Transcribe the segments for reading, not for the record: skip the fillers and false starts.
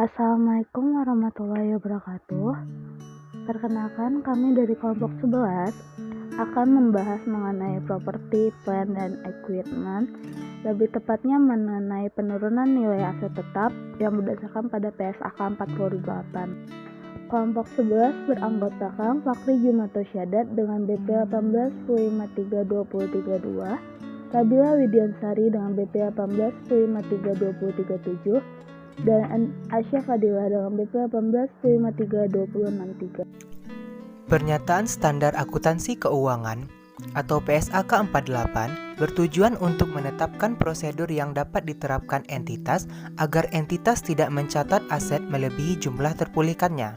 Assalamualaikum warahmatullahi wabarakatuh. Perkenalkan, kami dari kelompok 11 akan membahas mengenai properti, plant, dan equipment, lebih tepatnya mengenai penurunan nilai aset tetap yang berdasarkan pada PSAK 48. Kelompok 11 beranggotakan Fakri Jumato Syadat dengan BP 18 1532032, Sabila Widiansari dengan BP 18 1532037, dan Asya Fadila dengan BP 18 1532063. Pernyataan Standar Akuntansi Keuangan atau PSAK 48 bertujuan untuk menetapkan prosedur yang dapat diterapkan entitas agar entitas tidak mencatat aset melebihi jumlah terpulihkannya.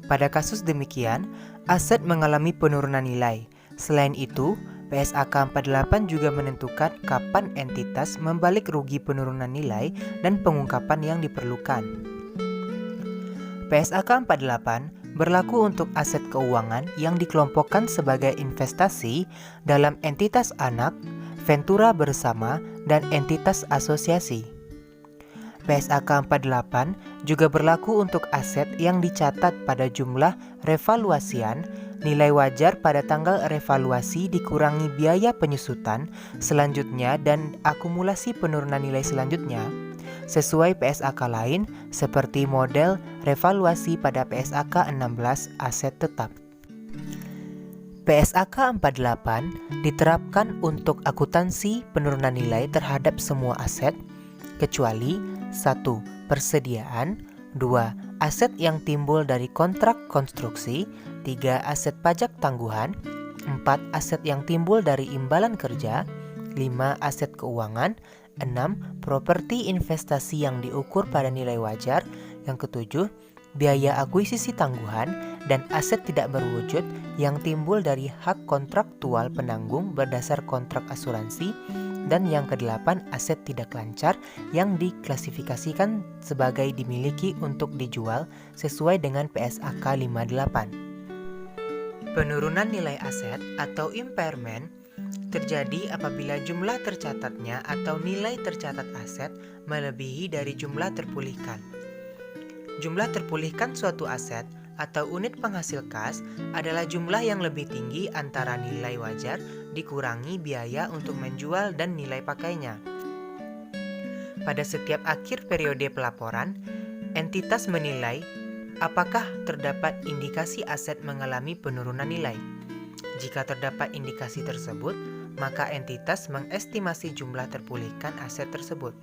Pada kasus demikian, aset mengalami penurunan nilai. Selain itu, PSAK 48 juga menentukan kapan entitas membalik rugi penurunan nilai dan pengungkapan yang diperlukan. PSAK 48 berlaku untuk aset keuangan yang dikelompokkan sebagai investasi dalam entitas anak, ventura bersama, dan entitas asosiasi. PSAK 48 juga berlaku untuk aset yang dicatat pada jumlah revaluasian, nilai wajar pada tanggal revaluasi dikurangi biaya penyusutan selanjutnya dan akumulasi penurunan nilai selanjutnya, sesuai PSAK lain seperti model revaluasi pada PSAK 16 aset tetap. PSAK 48 diterapkan untuk akuntansi penurunan nilai terhadap semua aset, kecuali 1. Persediaan, 2. Aset yang timbul dari kontrak konstruksi, 3. Aset pajak tangguhan, 4. Aset yang timbul dari imbalan kerja, 5. Aset keuangan, 6. Properti investasi yang diukur pada nilai wajar, yang ketujuh, biaya akuisisi tangguhan dan aset tidak berwujud yang timbul dari hak kontraktual penanggung berdasar kontrak asuransi, dan yang kedelapan, aset tidak lancar yang diklasifikasikan sebagai dimiliki untuk dijual sesuai dengan PSAK 58. Penurunan nilai aset atau impairment terjadi apabila jumlah tercatatnya atau nilai tercatat aset melebihi dari jumlah terpulihkan. Jumlah terpulihkan suatu aset atau unit penghasil kas adalah jumlah yang lebih tinggi antara nilai wajar dikurangi biaya untuk menjual dan nilai pakainya. Pada setiap akhir periode pelaporan, entitas menilai apakah terdapat indikasi aset mengalami penurunan nilai. Jika terdapat indikasi tersebut, maka entitas mengestimasi jumlah terpulihkan aset tersebut.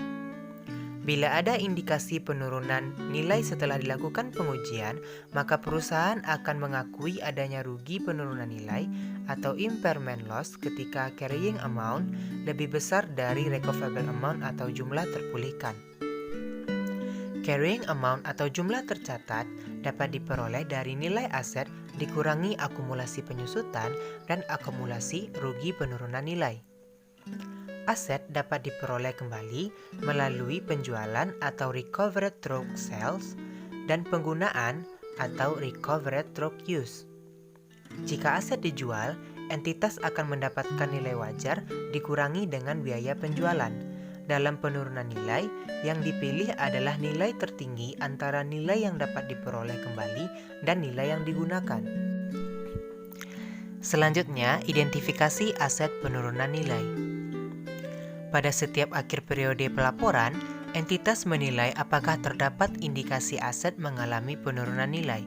Bila ada indikasi penurunan nilai setelah dilakukan pengujian, maka perusahaan akan mengakui adanya rugi penurunan nilai atau impairment loss ketika carrying amount lebih besar dari recoverable amount atau jumlah terpulihkan. Carrying amount atau jumlah tercatat dapat diperoleh dari nilai aset dikurangi akumulasi penyusutan dan akumulasi rugi penurunan nilai. Aset dapat diperoleh kembali melalui penjualan atau recovered through sales dan penggunaan atau recovered through use. Jika aset dijual, entitas akan mendapatkan nilai wajar dikurangi dengan biaya penjualan. Dalam penurunan nilai, yang dipilih adalah nilai tertinggi antara nilai yang dapat diperoleh kembali dan nilai yang digunakan. Selanjutnya, identifikasi aset penurunan nilai. Pada setiap akhir periode pelaporan, entitas menilai apakah terdapat indikasi aset mengalami penurunan nilai.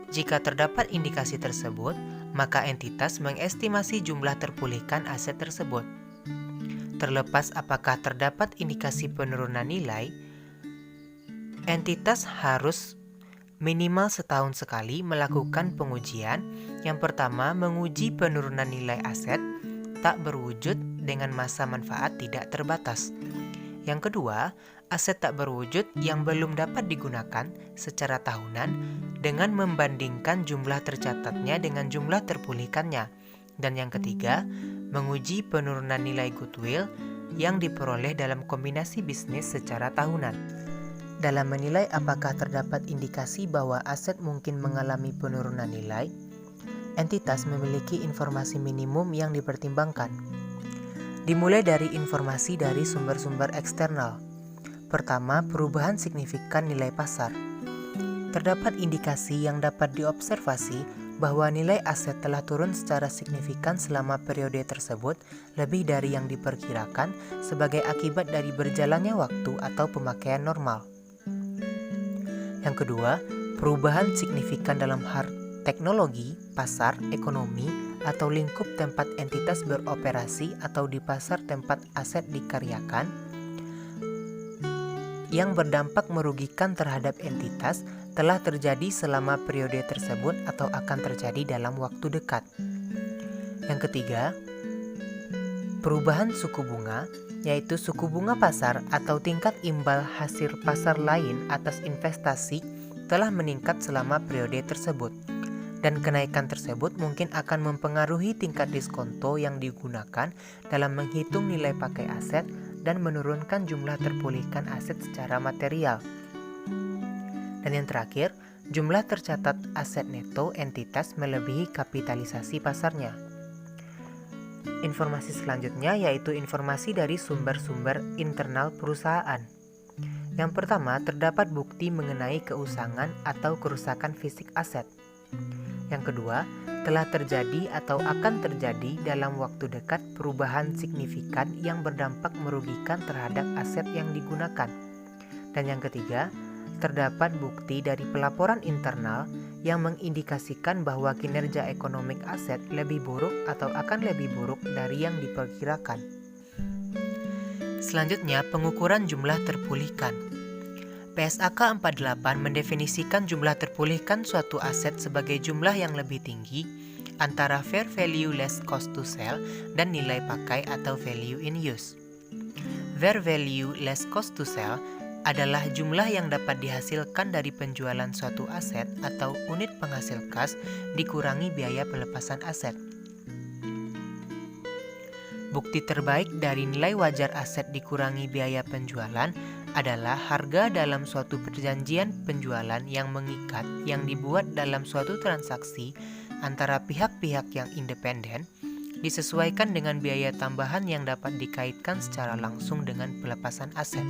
Jika terdapat indikasi tersebut, maka entitas mengestimasi jumlah terpulihkan aset tersebut. Terlepas apakah terdapat indikasi penurunan nilai, entitas harus minimal setahun sekali melakukan pengujian. Yang pertama, menguji penurunan nilai aset tak berwujud dengan masa manfaat tidak terbatas. Yang kedua, aset tak berwujud yang belum dapat digunakan secara tahunan dengan membandingkan jumlah tercatatnya dengan jumlah terpulihkannya. Dan yang ketiga, menguji penurunan nilai goodwill yang diperoleh dalam kombinasi bisnis secara tahunan. Dalam menilai apakah terdapat indikasi bahwa aset mungkin mengalami penurunan nilai, entitas memiliki informasi minimum yang dipertimbangkan. Dimulai dari informasi dari sumber-sumber eksternal. Pertama, perubahan signifikan nilai pasar. Terdapat indikasi yang dapat diobservasi bahwa nilai aset telah turun secara signifikan selama periode tersebut lebih dari yang diperkirakan sebagai akibat dari berjalannya waktu atau pemakaian normal. Yang kedua, perubahan signifikan dalam teknologi, pasar, ekonomi, atau lingkup tempat entitas beroperasi atau di pasar tempat aset dikaryakan yang berdampak merugikan terhadap entitas telah terjadi selama periode tersebut atau akan terjadi dalam waktu dekat. Yang ketiga, perubahan suku bunga, yaitu suku bunga pasar atau tingkat imbal hasil pasar lain atas investasi telah meningkat selama periode tersebut. Dan kenaikan tersebut mungkin akan mempengaruhi tingkat diskonto yang digunakan dalam menghitung nilai pakai aset dan menurunkan jumlah terpulihkan aset secara material. Dan yang terakhir, jumlah tercatat aset neto entitas melebihi kapitalisasi pasarnya. Informasi selanjutnya yaitu informasi dari sumber-sumber internal perusahaan. Yang pertama, terdapat bukti mengenai keusangan atau kerusakan fisik aset. Yang kedua, telah terjadi atau akan terjadi dalam waktu dekat perubahan signifikan yang berdampak merugikan terhadap aset yang digunakan. Dan yang ketiga, terdapat bukti dari pelaporan internal yang mengindikasikan bahwa kinerja ekonomik aset lebih buruk atau akan lebih buruk dari yang diperkirakan. Selanjutnya, pengukuran jumlah terpulihkan. PSAK 48 mendefinisikan jumlah terpulihkan suatu aset sebagai jumlah yang lebih tinggi antara fair value less cost to sell dan nilai pakai atau value in use. Fair value less cost to sell adalah jumlah yang dapat dihasilkan dari penjualan suatu aset atau unit penghasil kas dikurangi biaya pelepasan aset. Bukti terbaik dari nilai wajar aset dikurangi biaya penjualan adalah harga dalam suatu perjanjian penjualan yang mengikat yang dibuat dalam suatu transaksi antara pihak-pihak yang independen, disesuaikan dengan biaya tambahan yang dapat dikaitkan secara langsung dengan pelepasan aset.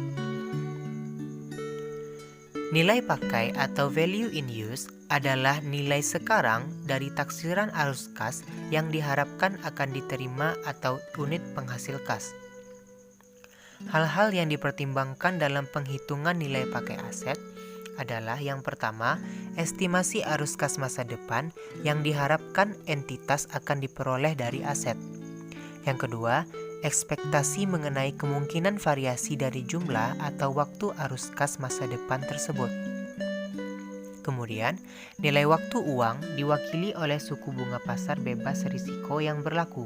Nilai pakai atau value in use adalah nilai sekarang dari taksiran arus kas yang diharapkan akan diterima atau unit penghasil kas. Hal-hal yang dipertimbangkan dalam penghitungan nilai pakai aset adalah yang pertama, estimasi arus kas masa depan yang diharapkan entitas akan diperoleh dari aset. Yang kedua, ekspektasi mengenai kemungkinan variasi dari jumlah atau waktu arus kas masa depan tersebut. Kemudian, nilai waktu uang diwakili oleh suku bunga pasar bebas risiko yang berlaku.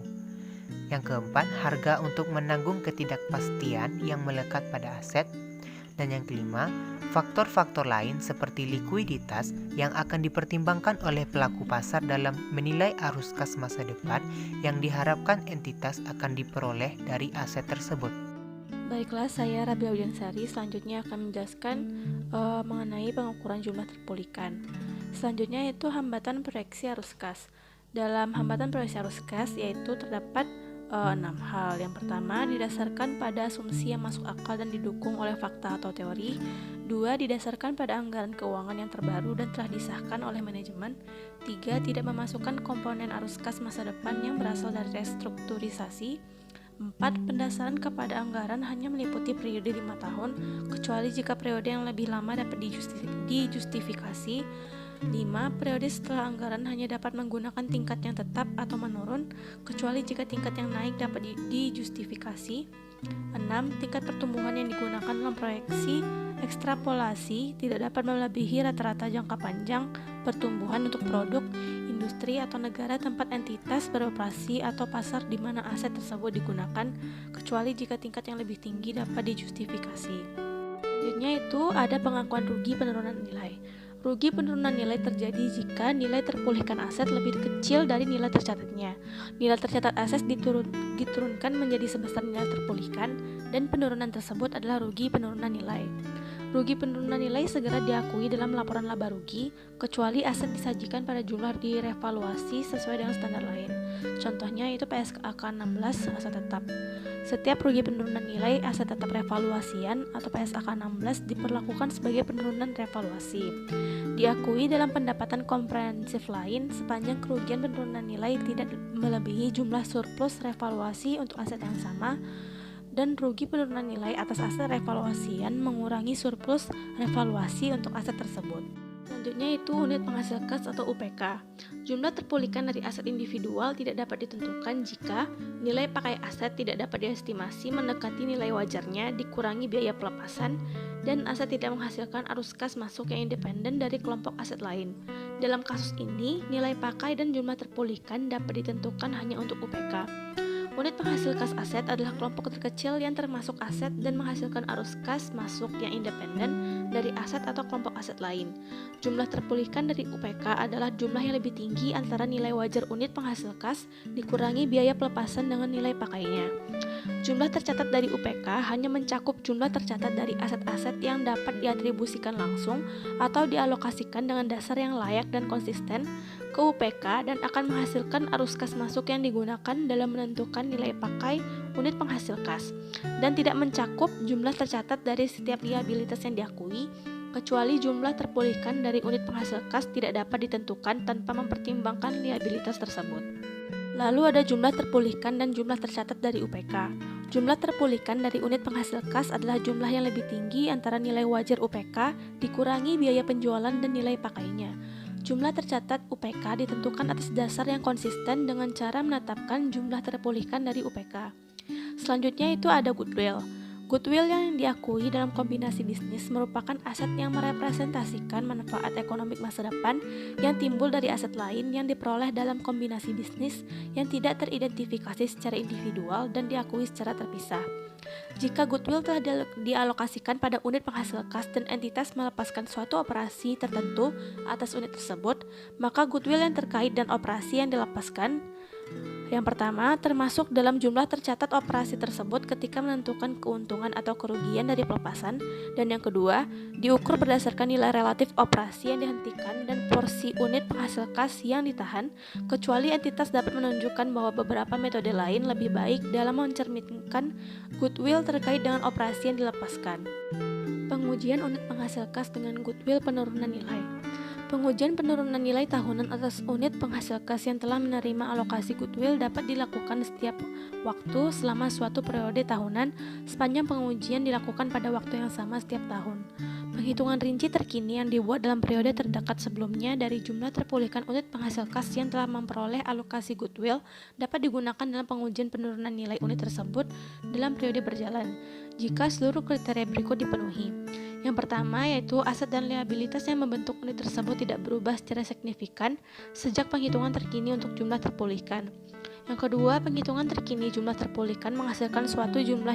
Yang keempat, harga untuk menanggung ketidakpastian yang melekat pada aset. Dan yang kelima, faktor-faktor lain seperti likuiditas yang akan dipertimbangkan oleh pelaku pasar dalam menilai arus kas masa depan yang diharapkan entitas akan diperoleh dari aset tersebut. Baiklah, saya Rabia Udiansari selanjutnya akan menjelaskan mengenai pengukuran jumlah terpulihkan. Selanjutnya yaitu hambatan proyeksi arus kas. Dalam hambatan proyeksi arus kas yaitu terdapat 6 hal. Yang pertama, didasarkan pada asumsi yang masuk akal dan didukung oleh fakta atau teori. 2, didasarkan pada anggaran keuangan yang terbaru dan telah disahkan oleh manajemen. 3, tidak memasukkan komponen arus kas masa depan yang berasal dari restrukturisasi. 4, pendasaran kepada anggaran hanya meliputi periode 5 tahun, kecuali jika periode yang lebih lama dapat dijustifikasi. 5. Periode setelah anggaran hanya dapat menggunakan tingkat yang tetap atau menurun, kecuali jika tingkat yang naik dapat dijustifikasi. 6. Tingkat pertumbuhan yang digunakan dalam proyeksi ekstrapolasi tidak dapat melebihi rata-rata jangka panjang pertumbuhan untuk produk, industri atau negara tempat entitas beroperasi atau pasar di mana aset tersebut digunakan, kecuali jika tingkat yang lebih tinggi dapat dijustifikasi. Selanjutnya itu ada pengakuan rugi penurunan nilai. Rugi penurunan nilai terjadi jika nilai terpulihkan aset lebih kecil dari nilai tercatatnya. Nilai tercatat aset diturunkan menjadi sebesar nilai terpulihkan, dan penurunan tersebut adalah rugi penurunan nilai. Rugi penurunan nilai segera diakui dalam laporan laba rugi, kecuali aset disajikan pada jumlah direvaluasi sesuai dengan standar lain. Contohnya itu PSAK 16 aset tetap. Setiap rugi penurunan nilai aset tetap revaluasian atau PSAK 16 diperlakukan sebagai penurunan revaluasi. Diakui dalam pendapatan komprehensif lain sepanjang kerugian penurunan nilai tidak melebihi jumlah surplus revaluasi untuk aset yang sama dan rugi penurunan nilai atas aset revaluasian mengurangi surplus revaluasi untuk aset tersebut. Selanjutnya itu unit penghasil kas atau UPK. Jumlah terpulihkan dari aset individual tidak dapat ditentukan jika nilai pakai aset tidak dapat diestimasi mendekati nilai wajarnya dikurangi biaya pelepasan dan aset tidak menghasilkan arus kas masuk yang independen dari kelompok aset lain. Dalam kasus ini, nilai pakai dan jumlah terpulihkan dapat ditentukan hanya untuk UPK. Unit penghasil kas aset adalah kelompok terkecil yang termasuk aset dan menghasilkan arus kas masuk yang independen dari aset atau kelompok aset lain. Jumlah terpulihkan dari UPK adalah jumlah yang lebih tinggi antara nilai wajar unit penghasil kas dikurangi biaya pelepasan dengan nilai pakainya. Jumlah tercatat dari UPK hanya mencakup jumlah tercatat dari aset-aset yang dapat diatribusikan langsung atau dialokasikan dengan dasar yang layak dan konsisten ke UPK dan akan menghasilkan arus kas masuk yang digunakan dalam menentukan nilai pakai unit penghasil kas dan tidak mencakup jumlah tercatat dari setiap liabilitas yang diakui kecuali jumlah terpulihkan dari unit penghasil kas tidak dapat ditentukan tanpa mempertimbangkan liabilitas tersebut. Lalu ada jumlah terpulihkan dan jumlah tercatat dari UPK. Jumlah terpulihkan dari unit penghasil kas adalah jumlah yang lebih tinggi antara nilai wajar UPK dikurangi biaya penjualan dan nilai pakainya. Jumlah tercatat UPK ditentukan atas dasar yang konsisten dengan cara menetapkan jumlah terpulihkan dari UPK. Selanjutnya itu ada goodwill. Goodwill yang diakui dalam kombinasi bisnis merupakan aset yang merepresentasikan manfaat ekonomi masa depan yang timbul dari aset lain yang diperoleh dalam kombinasi bisnis yang tidak teridentifikasi secara individual dan diakui secara terpisah. Jika goodwill telah dialokasikan pada unit penghasil kas dan entitas melepaskan suatu operasi tertentu atas unit tersebut, maka goodwill yang terkait dan operasi yang dilepaskan yang pertama, termasuk dalam jumlah tercatat operasi tersebut ketika menentukan keuntungan atau kerugian dari pelepasan, dan yang kedua, diukur berdasarkan nilai relatif operasi yang dihentikan dan porsi unit penghasil kas yang ditahan, kecuali entitas dapat menunjukkan bahwa beberapa metode lain lebih baik dalam mencerminkan goodwill terkait dengan operasi yang dilepaskan. Pengujian unit penghasil kas dengan goodwill penurunan nilai. Pengujian penurunan nilai tahunan atas unit penghasil kas yang telah menerima alokasi goodwill dapat dilakukan setiap waktu selama suatu periode tahunan sepanjang pengujian dilakukan pada waktu yang sama setiap tahun. Penghitungan rinci terkini yang dibuat dalam periode terdekat sebelumnya dari jumlah terpulihkan unit penghasil kas yang telah memperoleh alokasi goodwill dapat digunakan dalam pengujian penurunan nilai unit tersebut dalam periode berjalan jika seluruh kriteria berikut dipenuhi. Yang pertama yaitu aset dan liabilitas yang membentuk unit tersebut tidak berubah secara signifikan sejak penghitungan terkini untuk jumlah terpulihkan. Yang kedua, penghitungan terkini jumlah terpulihkan menghasilkan suatu jumlah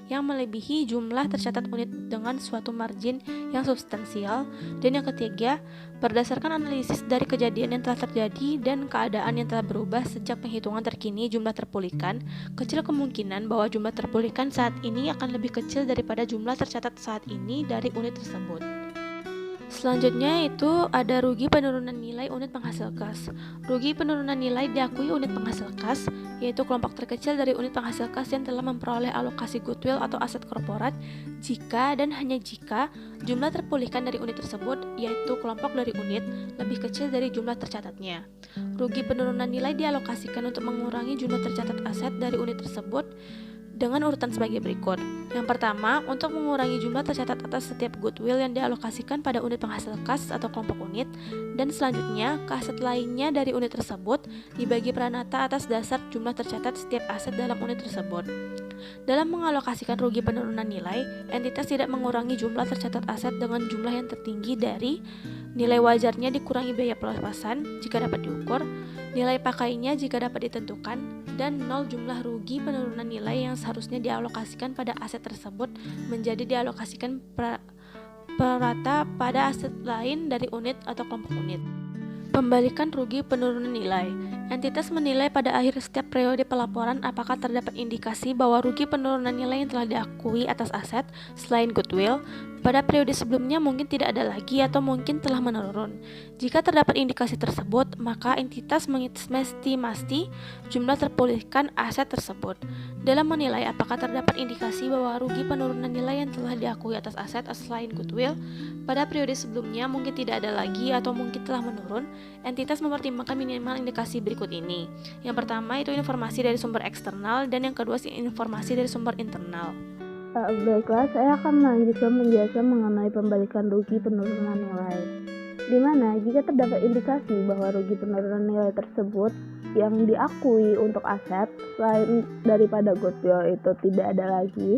yang melebihi jumlah tercatat unit dengan suatu margin yang substansial. Dan yang ketiga, berdasarkan analisis dari kejadian yang telah terjadi dan keadaan yang telah berubah sejak penghitungan terkini jumlah terpulihkan, kecil kemungkinan bahwa jumlah terpulihkan saat ini akan lebih kecil daripada jumlah tercatat saat ini dari unit tersebut. Selanjutnya itu ada rugi penurunan nilai unit penghasil kas. Rugi penurunan nilai diakui unit penghasil kas, yaitu kelompok terkecil dari unit penghasil kas yang telah memperoleh alokasi goodwill atau aset korporat jika dan hanya jika jumlah terpulihkan dari unit tersebut, yaitu kelompok dari unit, lebih kecil dari jumlah tercatatnya. Rugi penurunan nilai dialokasikan untuk mengurangi jumlah tercatat aset dari unit tersebut dengan urutan sebagai berikut. Yang pertama, untuk mengurangi jumlah tercatat atas setiap goodwill yang dialokasikan pada unit penghasil kas atau kelompok unit, dan selanjutnya ke aset lainnya dari unit tersebut dibagi peranata atas dasar jumlah tercatat setiap aset dalam unit tersebut. Dalam mengalokasikan rugi penurunan nilai, entitas tidak mengurangi jumlah tercatat aset dengan jumlah yang tertinggi dari nilai wajarnya dikurangi biaya pelepasan jika dapat diukur, nilai pakainya jika dapat ditentukan, dan 0 jumlah rugi penurunan nilai yang seharusnya dialokasikan pada aset tersebut menjadi dialokasikan prorata pada aset lain dari unit atau kelompok unit. Pembalikan rugi penurunan nilai. Entitas menilai pada akhir setiap periode pelaporan apakah terdapat indikasi bahwa rugi penurunan nilai yang telah diakui atas aset selain goodwill pada periode sebelumnya mungkin tidak ada lagi atau mungkin telah menurun. Jika terdapat indikasi tersebut, maka entitas mengestimasi jumlah terpulihkan aset tersebut. Dalam menilai apakah terdapat indikasi bahwa rugi penurunan nilai yang telah diakui atas aset selain goodwill pada periode sebelumnya mungkin tidak ada lagi atau mungkin telah menurun, entitas mempertimbangkan minimal indikasi berikut ini. Yang pertama itu informasi dari sumber eksternal dan yang kedua informasi dari sumber internal. Baiklah, saya akan melanjutkan penjelasan mengenai pembalikan rugi penurunan nilai. Di mana jika terdapat indikasi bahwa rugi penurunan nilai tersebut yang diakui untuk aset selain daripada goodwill itu tidak ada lagi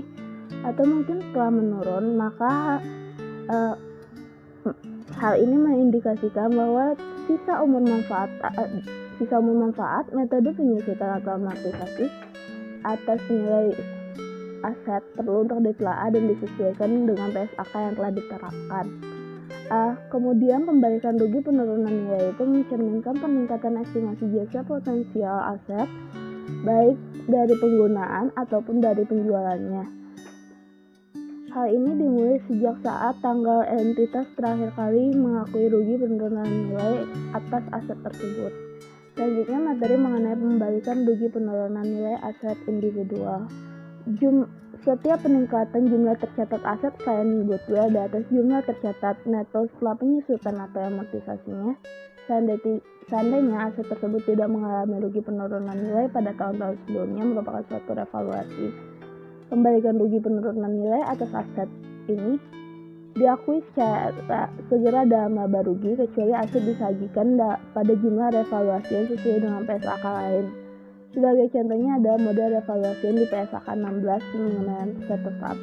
atau mungkin telah menurun, maka hal ini mengindikasikan bahwa sisa umur manfaat metode penyusutan atau amortisasi atas nilai aset perlu untuk ditelaah dan disesuaikan dengan PSAK yang telah diterapkan. Kemudian pembalikan rugi penurunan nilai itu mencerminkan peningkatan estimasi jasa potensial aset baik dari penggunaan ataupun dari penjualannya. Hal ini dimulai sejak saat tanggal entitas terakhir kali mengakui rugi penurunan nilai atas aset tersebut. Selanjutnya materi mengenai pembalikan rugi penurunan nilai aset individual. Setiap peningkatan jumlah tercatat aset selain goodwill di atas jumlah tercatat neto setelah penyusutan atau amortisasinya, seandainya aset tersebut tidak mengalami rugi penurunan nilai pada tahun-tahun sebelumnya merupakan suatu revaluasi. Pembalikan rugi penurunan nilai atas aset ini diakui secara segera dalam laba rugi kecuali aset disajikan pada jumlah revaluasi yang sesuai dengan PSAK lain. Sebagai contohnya ada model revaluasi di PSAK 16 mengenai aset tetap.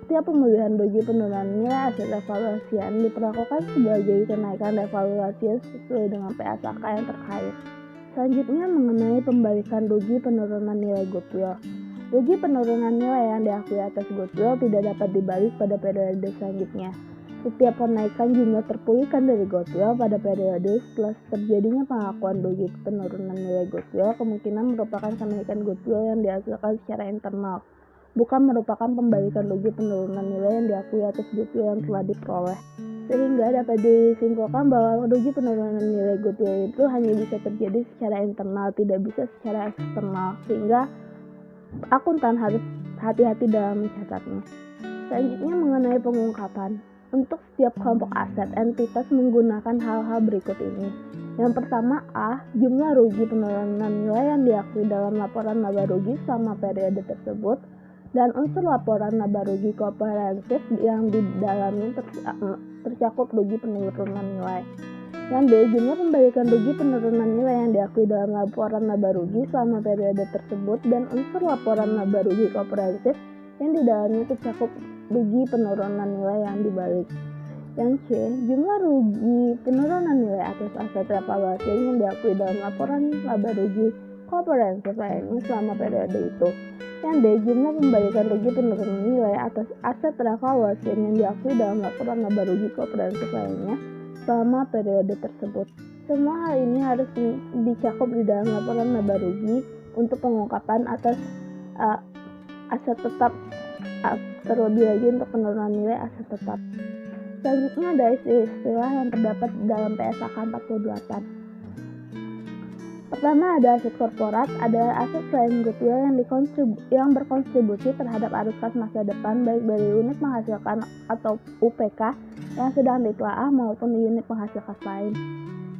Setiap pemulihan rugi penurunan nilai aset revaluasian diperlakukan sebagai kenaikan revaluasi sesuai dengan PSAK yang terkait. Selanjutnya mengenai pembalikan rugi penurunan nilai goodwill. Rugi penurunan nilai yang diakui atas goodwill tidak dapat dibalik pada periode selanjutnya. Setiap kenaikan jumlah terpulihkan dari goodwill pada periode setelah terjadinya pengakuan rugi penurunan nilai goodwill kemungkinan merupakan kenaikan goodwill yang dihasilkan secara internal, bukan merupakan pembalikan rugi penurunan nilai yang diakui atas goodwill yang telah diperoleh. Sehingga dapat disimpulkan bahwa rugi penurunan nilai goodwill itu hanya bisa terjadi secara internal, tidak bisa secara eksternal, sehingga akuntan harus hati-hati dalam mencatatnya. Selanjutnya mengenai pengungkapan. Untuk setiap kelompok aset, entitas menggunakan hal-hal berikut ini. Yang pertama jumlah rugi penurunan nilai yang diakui dalam laporan laba rugi selama periode tersebut dan unsur laporan laba rugi komprehensif yang di dalamnya tercakup rugi penurunan nilai. Yang B, jumlah pembalikan rugi penurunan nilai yang diakui dalam laporan laba rugi selama periode tersebut dan unsur laporan laba rugi komprehensif yang di dalamnya tercakup rugi penurunan nilai yang dibalik. Yang C, jumlah rugi penurunan nilai atas aset revaluasi yang diakui dalam laporan laba rugi komprehensif lainnya selama periode itu. Yang D, jumlah pembalikan rugi penurunan nilai atas aset revaluasi yang diakui dalam laporan laba rugi komprehensif lainnya selama periode tersebut. Semua hal ini harus dicakup di dalam laporan laba rugi untuk pengungkapan atas aset tetap, terlebih lagi untuk penurunan nilai aset tetap. Selanjutnya ada istilah yang terdapat dalam PSAK 48. Pertama ada aset korporat, ada aset selain goodwill yang berkontribusi terhadap arus kas masa depan baik dari unit menghasilkan atau UPK yang sedang ditelaah maupun unit penghasil kas lain.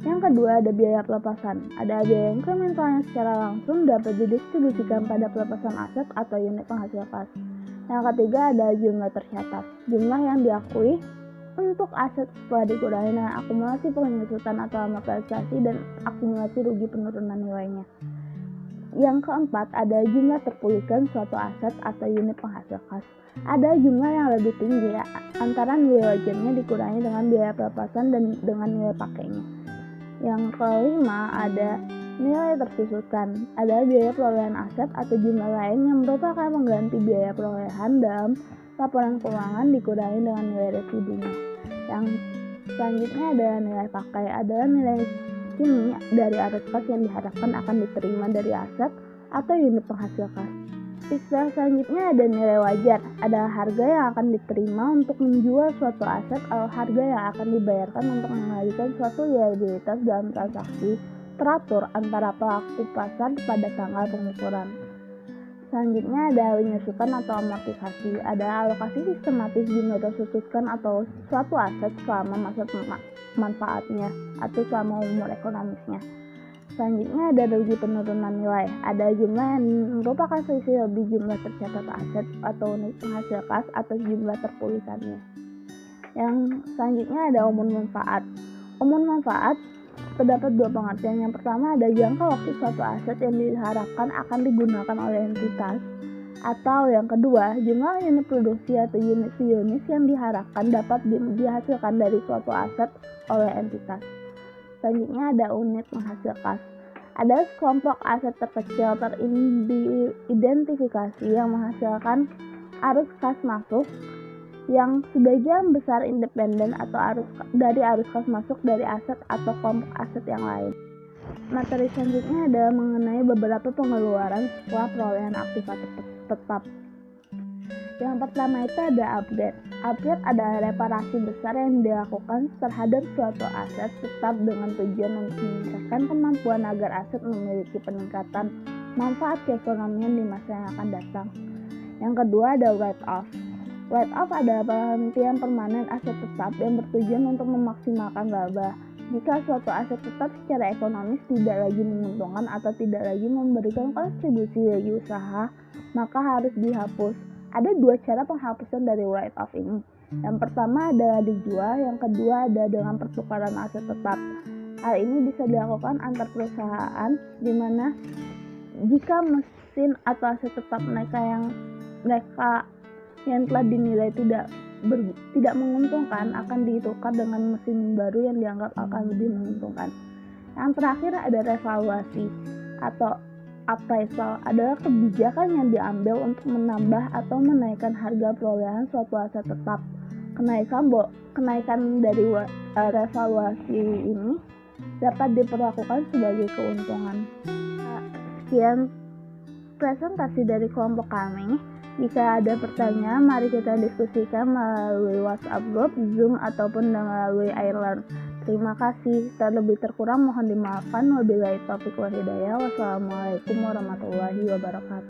Yang kedua ada biaya pelepasan, ada biaya incremental yang secara langsung dapat didistribusikan pada pelepasan aset atau unit penghasil kas. Yang ketiga ada jumlah tercatat, jumlah yang diakui untuk aset setelah dikurangi dengan akumulasi penyusutan atau amortisasi dan akumulasi rugi penurunan nilainya. Yang keempat ada jumlah terpulihkan suatu aset atau unit penghasil kas. Ada jumlah yang lebih tinggi antara nilai wajarnya dikurangi dengan biaya pelepasan dan dengan nilai pakainya. Yang kelima ada nilai tersusutan, ada biaya perolehan aset atau jumlah lain yang merupakan pengganti biaya perolehan dalam laporan keuangan dikurangi dengan nilai residunya. Yang selanjutnya ada nilai pakai, adalah nilai kini dari arus kas yang diharapkan akan diterima dari aset atau unit penghasil kas. Istilah selanjutnya ada nilai wajar. Ada harga yang akan diterima untuk menjual suatu aset atau harga yang akan dibayarkan untuk mengalihkan suatu liabilitas dalam transaksi teratur antara pelaku pasar pada tanggal pengukuran. Selanjutnya ada penyusutan atau amortisasi. Ada alokasi sistematis jumlah tersusunkan atau suatu aset selama masa manfaatnya atau selama umur ekonomisnya. Selanjutnya ada rugi penurunan nilai. Ada jumlah yang merupakan selisih lebih jumlah tercatat aset atau unit penghasil kas atas jumlah terpulihkannya. Yang selanjutnya ada umur manfaat. Umur manfaat terdapat dua pengertian. Yang pertama ada jangka waktu suatu aset yang diharapkan akan digunakan oleh entitas. Atau yang kedua, jumlah unit produksi atau unit yang diharapkan dapat dihasilkan dari suatu aset oleh entitas. Selanjutnya ada unit penghasil kas. Ada sekelompok aset terkecil teridentifikasi yang menghasilkan arus kas masuk yang sebagian besar independen atau dari arus kas masuk dari aset atau kelompok aset yang lain. Materi selanjutnya adalah mengenai beberapa pengeluaran setelah perolehan aktiva tetap. Yang pertama itu ada upgrade. Upgrade adalah reparasi besar yang dilakukan terhadap suatu aset tetap dengan tujuan untuk meningkatkan kemampuan agar aset memiliki peningkatan manfaat keekonomian di masa yang akan datang. Yang kedua ada write-off. Write-off adalah penghentian permanen aset tetap yang bertujuan untuk memaksimalkan laba. Jika suatu aset tetap secara ekonomis tidak lagi menguntungkan atau tidak lagi memberikan kontribusi bagi usaha, maka harus dihapus. Ada dua cara penghapusan dari write-off ini. Yang pertama adalah dijual, yang kedua ada dengan pertukaran aset tetap. Hal ini bisa dilakukan antar perusahaan, di mana jika mesin atau aset tetap mereka yang telah dinilai tidak menguntungkan akan ditukar dengan mesin baru yang dianggap akan lebih menguntungkan. Yang terakhir ada revaluasi atau appraisal adalah kebijakan yang diambil untuk menambah atau menaikkan harga perolehan suatu aset tetap. Kenaikan dari revaluasi ini dapat diperlakukan sebagai keuntungan. Sekian presentasi dari kelompok kami. Jika ada pertanyaan, mari kita diskusikan melalui WhatsApp group, Zoom, ataupun melalui iLearn. Terima kasih. Terlebih terkurang mohon dimaafkan. Wabillahi taufiq wal hidayah. Wassalamualaikum warahmatullahi wabarakatuh.